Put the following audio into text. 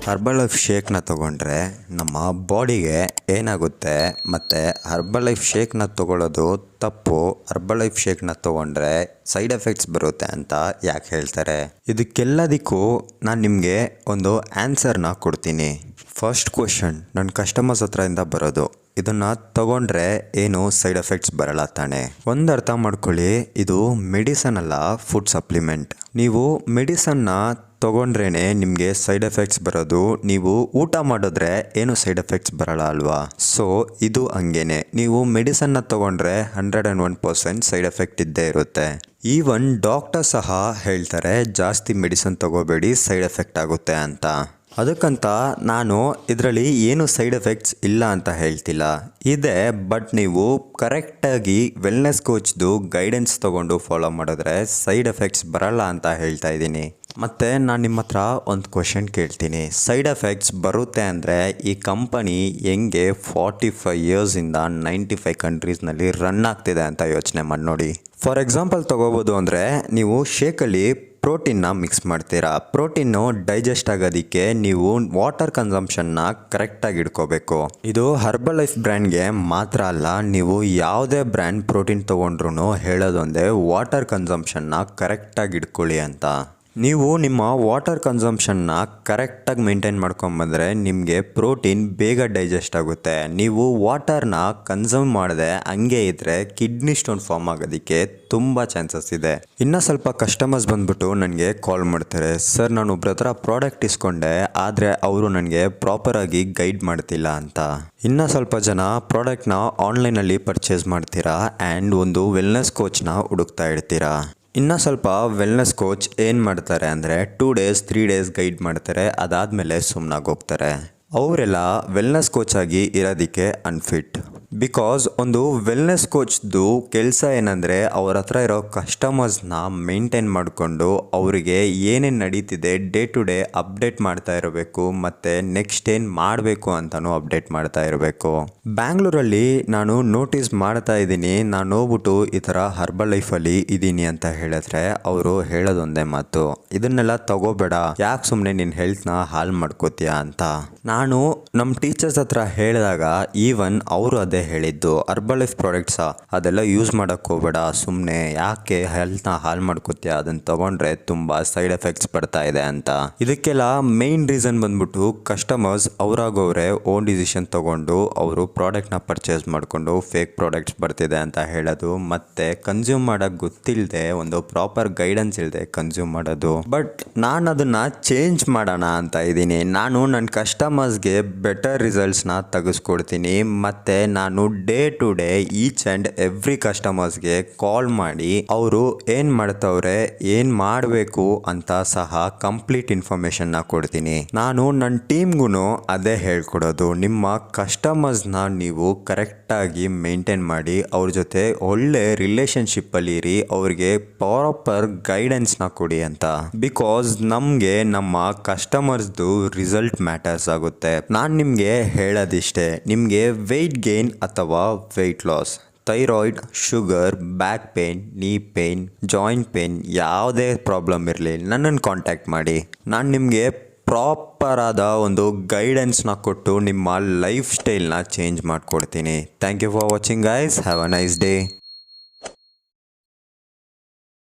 Herbalife ಶೇಕ್ನ ತೊಗೊಂಡ್ರೆ ನಮ್ಮ ಬಾಡಿಗೆ ಏನಾಗುತ್ತೆ ಮತ್ತು ಹರ್ಬಲೈಫ್ ಶೇಕ್ನ ತೊಗೊಳ್ಳೋದು ತಪ್ಪು, ಹರ್ಬಲೈಫ್ ಶೇಕ್ನ ತೊಗೊಂಡ್ರೆ ಸೈಡ್ ಎಫೆಕ್ಟ್ಸ್ ಬರುತ್ತೆ ಅಂತ ಯಾಕೆ ಹೇಳ್ತಾರೆ? ಇದಕ್ಕೆಲ್ಲದಕ್ಕೂ ನಾನು ನಿಮಗೆ ಒಂದು ಆನ್ಸರ್ನ ಕೊಡ್ತೀನಿ. ಫಸ್ಟ್ ಕ್ವೆಶನ್ ನನ್ನ ಕಸ್ಟಮರ್ಸ್ ಹತ್ರದಿಂದ ಬರೋದು, ಇದನ್ನು ತಗೊಂಡ್ರೆ ಏನು ಸೈಡ್ ಎಫೆಕ್ಟ್ಸ್ ಬರಲ್ಲ ತಾನೆ? ಒಂದು ಅರ್ಥ ಮಾಡ್ಕೊಳ್ಳಿ, ಇದು ಮೆಡಿಸನ್ ಅಲ್ಲ, ಫುಡ್ ಸಪ್ಲಿಮೆಂಟ್. ನೀವು ಮೆಡಿಸನ್ನ ತೊಗೊಂಡ್ರೇ ನಿಮಗೆ ಸೈಡ್ ಎಫೆಕ್ಟ್ಸ್ ಬರೋದು, ನೀವು ಊಟ ಮಾಡಿದ್ರೆ ಏನು ಸೈಡ್ ಎಫೆಕ್ಟ್ಸ್ ಬರಲ್ಲ ಅಲ್ವಾ? ಸೊ ಇದು ಹಂಗೇನೆ, ನೀವು ಮೆಡಿಸನ್ನ ತೊಗೊಂಡ್ರೆ 101% ಸೈಡ್ ಎಫೆಕ್ಟ್ ಇದ್ದೇ ಇರುತ್ತೆ. ಈವನ್ ಡಾಕ್ಟರ್ ಸಹ ಹೇಳ್ತಾರೆ ಜಾಸ್ತಿ ಮೆಡಿಸನ್ ತೊಗೋಬೇಡಿ, ಸೈಡ್ ಎಫೆಕ್ಟ್ ಆಗುತ್ತೆ ಅಂತ. ಅದಕ್ಕಂತ ನಾನು ಇದರಲ್ಲಿ ಏನು ಸೈಡ್ ಎಫೆಕ್ಟ್ಸ್ ಇಲ್ಲ ಅಂತ ಹೇಳ್ತಿಲ್ಲ, ಇದೆ. ಬಟ್ ನೀವು ಕರೆಕ್ಟಾಗಿ ವೆಲ್ನೆಸ್ ಕೋಚ್ದು ಗೈಡೆನ್ಸ್ ತೊಗೊಂಡು ಫಾಲೋ ಮಾಡಿದ್ರೆ ಸೈಡ್ ಎಫೆಕ್ಟ್ಸ್ ಬರಲ್ಲ ಅಂತ ಹೇಳ್ತಾ ಇದ್ದೀನಿ. ಮತ್ತು ನಾನು ನಿಮ್ಮ ಹತ್ರ ಒಂದು ಕ್ವೆಶನ್ ಕೇಳ್ತೀನಿ, ಸೈಡ್ ಎಫೆಕ್ಟ್ಸ್ ಬರುತ್ತೆ ಅಂದರೆ ಈ ಕಂಪನಿ ಹೆಂಗೆ 45 ಇಯರ್ಸಿಂದ 95 ಕಂಟ್ರೀಸ್ನಲ್ಲಿ ರನ್ ಆಗ್ತಿದೆ ಅಂತ ಯೋಚನೆ ಮಾಡಿ ನೋಡಿ. ಫಾರ್ ಎಕ್ಸಾಂಪಲ್ ತೊಗೋಬೋದು ಅಂದರೆ, ನೀವು ಶೇಕಲ್ಲಿ ಪ್ರೋಟೀನ್ನ ಮಿಕ್ಸ್ ಮಾಡ್ತೀರಾ. ಪ್ರೋಟೀನು ಡೈಜೆಸ್ಟ್ ಆಗೋದಕ್ಕೆ ನೀವು ವಾಟರ್ ಕನ್ಸಂಪ್ಷನ್ನ ಕರೆಕ್ಟಾಗಿ ಇಟ್ಕೋಬೇಕು. ಇದು ಹರ್ಬಲೈಫ್ ಬ್ರ್ಯಾಂಡ್ಗೆ ಮಾತ್ರ ಅಲ್ಲ, ನೀವು ಯಾವುದೇ ಬ್ರ್ಯಾಂಡ್ ಪ್ರೋಟೀನ್ ತೊಗೊಂಡ್ರೂ ಹೇಳೋದೊಂದೇ, ವಾಟರ್ ಕನ್ಸಂಪ್ಷನ್ನ ಕರೆಕ್ಟಾಗಿ ಇಟ್ಕೊಳ್ಳಿ ಅಂತ. ನೀವು ನಿಮ್ಮ ವಾಟರ್ ಕನ್ಸಂಪ್ಷನ್ನ ಕರೆಕ್ಟಾಗಿ ಮೇಂಟೈನ್ ಮಾಡ್ಕೊಂಬಂದರೆ ನಿಮಗೆ ಪ್ರೋಟೀನ್ ಬೇಗ ಡೈಜೆಸ್ಟ್ ಆಗುತ್ತೆ. ನೀವು ವಾಟರ್ನ ಕನ್ಸೂಮ್ ಮಾಡದೆ ಹಂಗೆ ಇದ್ದರೆ ಕಿಡ್ನಿ ಸ್ಟೋನ್ ಫಾರ್ಮ್ ಆಗೋದಕ್ಕೆ ತುಂಬ ಚಾನ್ಸಸ್ ಇದೆ. ಇನ್ನೂ ಸ್ವಲ್ಪ ಕಸ್ಟಮರ್ಸ್ ಬಂದ್ಬಿಟ್ಟು ನನಗೆ ಕಾಲ್ ಮಾಡ್ತಾರೆ, ಸರ್ ನಾನು ಒಬ್ಬರ ಹತ್ರ ಪ್ರಾಡಕ್ಟ್ ಇಸ್ಕೊಂಡೆ, ಆದರೆ ಅವರು ನನಗೆ ಪ್ರಾಪರಾಗಿ ಗೈಡ್ ಮಾಡ್ತಿಲ್ಲ ಅಂತ. ಇನ್ನು ಸ್ವಲ್ಪ ಜನ ಪ್ರಾಡಕ್ಟ್ನ ಆನ್ಲೈನಲ್ಲಿ ಪರ್ಚೇಸ್ ಮಾಡ್ತೀರಾ ಆ್ಯಂಡ್ ಒಂದು ವೆಲ್ನೆಸ್ ಕೋಚ್ನ ಹುಡುಕ್ತಾ ಇರ್ತೀರಾ. ಇನ್ನು ಸ್ವಲ್ಪ ವೆಲ್ನೆಸ್ ಕೋಚ್ ಏನು ಮಾಡ್ತಾರೆ ಅಂದರೆ 2 days 3 days ಗೈಡ್ ಮಾಡ್ತಾರೆ, ಅದಾದಮೇಲೆ ಸುಮ್ಮನಾಗಿ ಹೋಗ್ತಾರೆ. ಅವರೆಲ್ಲ ವೆಲ್ನೆಸ್ ಕೋಚ್ ಆಗಿ ಇರೋದಕ್ಕೆ ಅನ್ಫಿಟ್. ಬಿಕಾಸ್ ಒಂದು ವೆಲ್ನೆಸ್ ಕೋಚ್ದು ಕೆಲಸ ಏನಂದರೆ ಅವ್ರ ಹತ್ರ ಇರೋ ಕಸ್ಟಮರ್ಸ್ನ ಮೇಂಟೈನ್ ಮಾಡಿಕೊಂಡು ಅವರಿಗೆ ಏನೇನು ನಡೀತಿದೆ ಡೇ ಟು ಡೇ ಅಪ್ಡೇಟ್ ಮಾಡ್ತಾ ಇರಬೇಕು, ಮತ್ತು ನೆಕ್ಸ್ಟ್ ಏನು ಮಾಡಬೇಕು ಅಂತಲೂ ಅಪ್ಡೇಟ್ ಮಾಡ್ತಾ ಇರಬೇಕು. ಬ್ಯಾಂಗ್ಳೂರಲ್ಲಿ ನಾನು ನೋಟಿಸ್ ಮಾಡ್ತಾ ಇದ್ದೀನಿ, ನಾನು ಹೋಗ್ಬಿಟ್ಟು ಈ ಥರ ಹರ್ಬಲ್ ಲೈಫಲ್ಲಿ ಇದ್ದೀನಿ ಅಂತ ಹೇಳಿದ್ರೆ ಅವರು ಹೇಳೋದೊಂದೇ ಮಾತು, ಇದನ್ನೆಲ್ಲ ತಗೋಬೇಡ, ಯಾಕೆ ಸುಮ್ಮನೆ ನಿನ್ನ ಹೆಲ್ತ್ನ ಹಾಳು ಮಾಡ್ಕೋತೀಯ ಅಂತ. ನಾನು ನಮ್ಮ ಟೀಚರ್ಸ್ ಹತ್ರ ಹೇಳಿದಾಗ ಈವನ್ ಅವರು ಅದೇ ಹೇಳಿದ್ದು, ಹರ್ಬಲ್ ಲೈಫ್ ಪ್ರಾಡಕ್ಟ್ಸಾ ಅದೆಲ್ಲ ಯೂಸ್ ಮಾಡೋಕ್ಕೆ ಹೋಗಬೇಡ, ಸುಮ್ಮನೆ ಯಾಕೆ ಹೆಲ್ತ್ನ ಹಾಳು ಮಾಡ್ಕೋತೀಯ, ಅದನ್ನು ತೊಗೊಂಡ್ರೆ ತುಂಬ ಸೈಡ್ ಎಫೆಕ್ಟ್ಸ್ ಬರ್ತಾ ಇದೆ ಅಂತ. ಇದಕ್ಕೆಲ್ಲ ಮೇನ್ ರೀಸನ್ ಬಂದ್ಬಿಟ್ಟು ಕಸ್ಟಮರ್ಸ್ ಅವರಾಗವ್ರೆ ಓನ್ ಡಿಸಿಷನ್ ತೊಗೊಂಡು ಅವರು ಪ್ರಾಡಕ್ಟ್ನ ಪರ್ಚೇಸ್ ಮಾಡಿಕೊಂಡು ಫೇಕ್ ಪ್ರಾಡಕ್ಟ್ಸ್ ಬರ್ತಿದೆ ಅಂತ ಹೇಳೋದು, ಮತ್ತು ಕನ್ಸ್ಯೂಮ್ ಮಾಡೋಕ್ಕೆ ಗೊತ್ತಿಲ್ಲದೆ ಒಂದು ಪ್ರಾಪರ್ ಗೈಡೆನ್ಸ್ ಇಲ್ಲದೆ ಕನ್ಸ್ಯೂಮ್ ಮಾಡೋದು. ಬಟ್ ನಾನು ಅದನ್ನು ಚೇಂಜ್ ಮಾಡೋಣ ಅಂತ ಇದ್ದೀನಿ. ನಾನು ನನ್ನ ಕಸ್ಟಮರ್ಸ್ಗೆ ಬೆಟರ್ ರಿಸಲ್ಟ್ಸ್ನ ತೆಗೆಸ್ಕೊಡ್ತೀನಿ, ಮತ್ತು ನಾನು day to day each and every ಕಸ್ಟಮರ್ಸ್ಗೆ ಕಾಲ್ ಮಾಡಿ ಅವರು ಏನು ಮಾಡ್ತವ್ರೆ, ಏನು ಮಾಡಬೇಕು ಅಂತ ಸಹ ಕಂಪ್ಲೀಟ್ ಇನ್ಫಾರ್ಮೇಷನ್ನ ಕೊಡ್ತೀನಿ. ನಾನು ನನ್ನ ಟೀಮ್ಗೂ ಅದೇ ಹೇಳ್ಕೊಡೋದು, ನಿಮ್ಮ ಕಸ್ಟಮರ್ಸ್ನ ನೀವು ಕರೆಕ್ಟಾಗಿ ಮೇಂಟೈನ್ ಮಾಡಿ, ಅವ್ರ ಜೊತೆ ಒಳ್ಳೆ ರಿಲೇಷನ್ಶಿಪ್ಪಲ್ಲಿ ಇರಿ, ಅವ್ರಿಗೆ ಪ್ರಾಪರ್ ಗೈಡೆನ್ಸ್ನ ಕೊಡಿ ಅಂತ. ಬಿಕಾಸ್ ನಮಗೆ ನಮ್ಮ ಕಸ್ಟಮರ್ಸ್ದು ರಿಸಲ್ಟ್ ಮ್ಯಾಟರ್ಸ್ ಆಗುತ್ತೆ. ನಾನು ನಿಮಗೆ ಹೇಳೋದಿಷ್ಟೇ, ನಿಮಗೆ ವೆಯ್ಟ್ ಗೇನ್ ಅಥವಾ weight loss, thyroid, sugar, back pain, knee pain, joint pain, ಯಾವುದೇ ಪ್ರಾಬ್ಲಮ್ ಇರಲಿ ನನ್ನನ್ನು ಕಾಂಟ್ಯಾಕ್ಟ್ ಮಾಡಿ. ನಾನು ನಿಮಗೆ ಪ್ರಾಪರಾದ ಒಂದು ಗೈಡೆನ್ಸ್ನ ಕೊಟ್ಟು ನಿಮ್ಮ ಲೈಫ್ ಸ್ಟೈಲ್ನ ಚೇಂಜ್ ಮಾಡಿಕೊಡ್ತೀನಿ. Thank you for watching guys, have a nice day.